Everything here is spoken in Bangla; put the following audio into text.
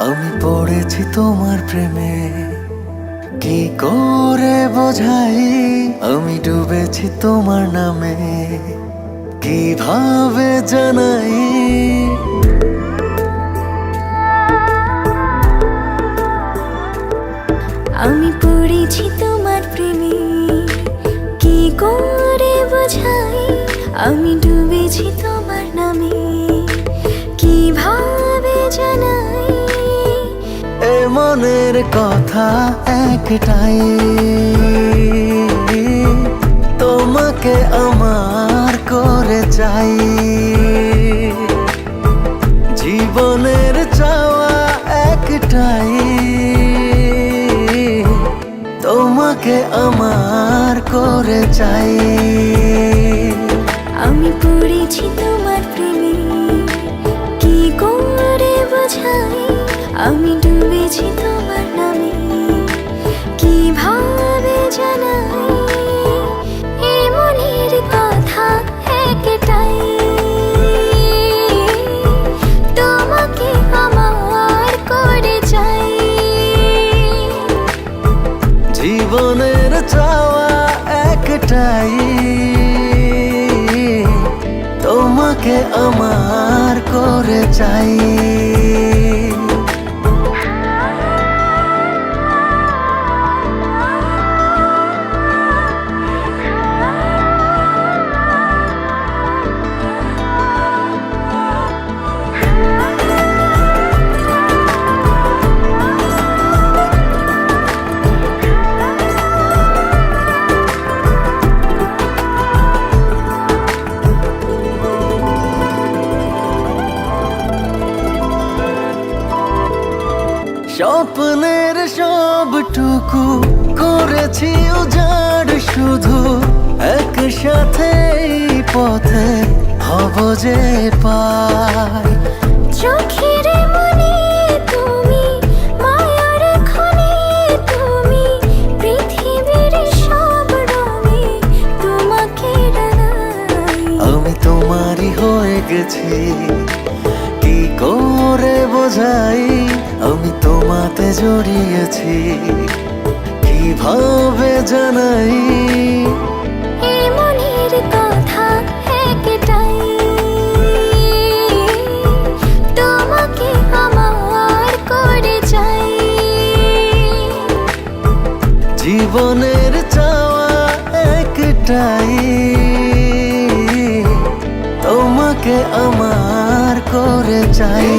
আমি পড়েছি তোমার প্রেমে, কি করে বোঝাই আমি ডুবেছি তোমার নামে, কিভাবে জানাই। আমি পড়েছি তোমার প্রেমে, কি করে বোঝাই আমি ডুবেছি তোমার নামে, কিভাবে জানাই। এ মনের কথা একটাই, তোমাকে আমার করে চাই। জীবনের চাওয়া একটাই, তোমাকে আমার করে চাই। আমি পড়েছি তোমার প্রেমে, কি করে বোঝাই আমি ডুবেছি তোমার নামে, কিভাবে জানাই। এ মনের কথা একটাই, তোমাকে আমার করে চাই। জীবনের চাওয়া একটাই, তোমাকে আমার করে চাই। স্বপ্নের সবটুকু করেছি উজাড়, শুধু একসাথে এই পথে হব যে পার। চোখের মনে তুমি, মায়ার খনি তুমি, পৃথিবীর সব রঙে তোমাকে ডানাই। আমি তোমারই হয়ে গেছি, কি করে বোঝাই আমি তোমাতে জড়িয়েছি, কিভাবে জানাই। এ মনের কথা একটাই, তোমাকে আমার করে চাই। জীবনের চাওয়া একটাই, তোমাকে আমার করে চাই।